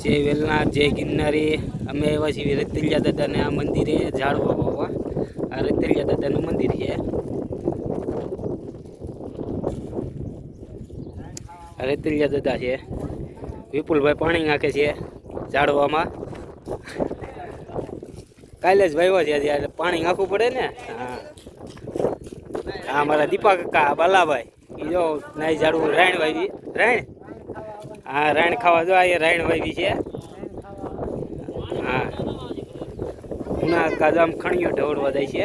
જય વેલનાથ, જય ગિરનારી. અમે આવ્યા છીએ રતલિયા દાદાને આ મંદિરે ઝાડવા વાવવા. આ રતલિયા દાદાનું મંદિર છે. રતલિયા દાદા છે. વિપુલભાઈ પાણી નાખે છે ઝાડવામાં. કાલે જ વાવ્યો છે ત્યારે પાણી નાખવું પડે ને. હા, હા મારા દીપા કાકા બાલાભાઈ એ જો નાઈ ઝાડવું રાયણ વાવી. રાયણ, હા રાયણ ખાવા જો અહીંયા રાયણ વાવી છે. હા ઉના કાજુ આમ ખણીઓ ઢવડવા જાય છે.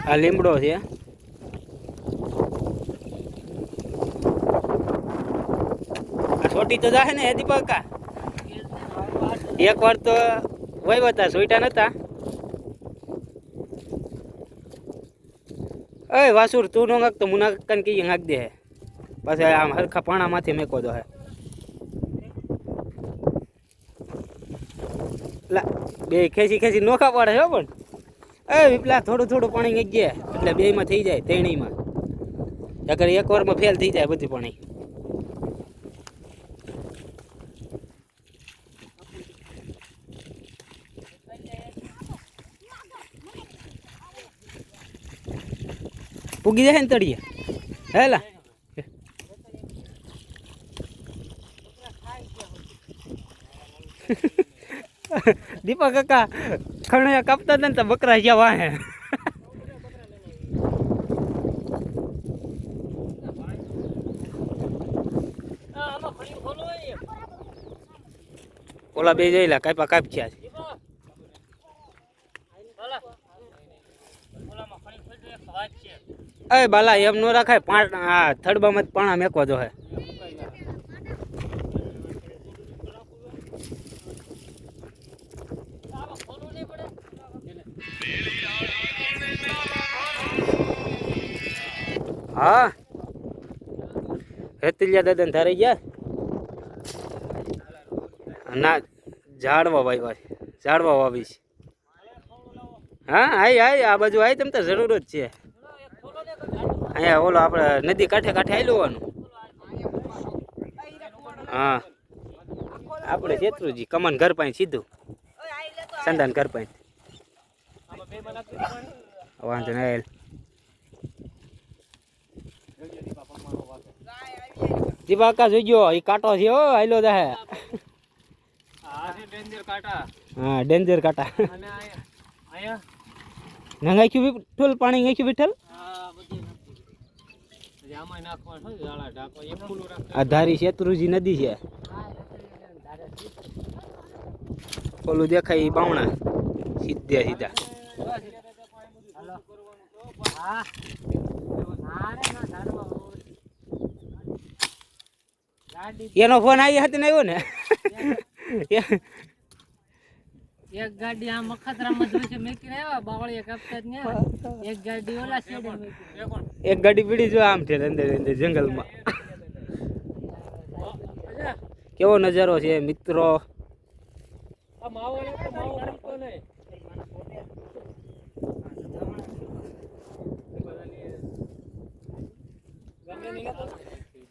આ લીમડો છે. આ છોટી તો જાહે ને દીપા કાકા. એક વાર તો વાવ્યા હતા, સોઈટા નતા. એ વાસુર તું નો નાખ તો મુના કાકાને કઈ નાખ દે. પછી આમ હરખા પાણામાંથી મેકો દો હે. બે ખેંચી ખેંચી નોખા પડે છે પણ. એ વિપલા થોડું થોડું પાણી નાખી ગયા એટલે બેમાં થઈ જાય ત્રણેયમાં. અગર એક વારમાં ફેલ થઈ જાય બધું પાણી. પૂગી જાય ને તળીએ હેલા. દીપા કાકા ખણિયા કાપતા હતા ને તો બકરા જ્યાં વાહે. ઓલા બે જઈલા કાપા કાપ્યા છે. એ બાલા એમ નો રાખાય. આ થડબામાં જ પાણા મેકવા જો હે. હા રતલિયા દાદાને ધારે ગયા ના ઝાડવા વાવ્યા છે. ઝાડવા વાવી છે. હા આય આય આ બાજુ આય તમ તો જરૂર જ છે. અહીંયા ઓલો આપણે નદી કાંઠે કાંઠે આવી લેવાનું. હા આપણે શેત્રુજી કમન ઘર પાસે સીધું સંદાન ઘર પાસે. વાંધો નહીં. દીપા કાકા જોઈ ગયો એ કાંટો છે. હો આયલો જાહે. હા ડેન્જર કાંટા. નાખ્યું વિઠ્ઠલ પાણી નાખ્યું વિઠ્ઠલ. આ ધારી શેત્રુજી નદી છે. ઓલું દેખાય એ બાવણા સીધે સીધા. એનો ફોન આવી હતી ને આવ્યો ને. એક ગાડી આ મખતરામાં જોઈ છે મેકીને આવ્યા બાવળિયા કાપતા જ ને. એક ગાડી ઓલા છેડે એક ગાડી પીડી જો આમ છે અંદર અંદર જંગલમાં. કેવો નજારો છે મિત્રો.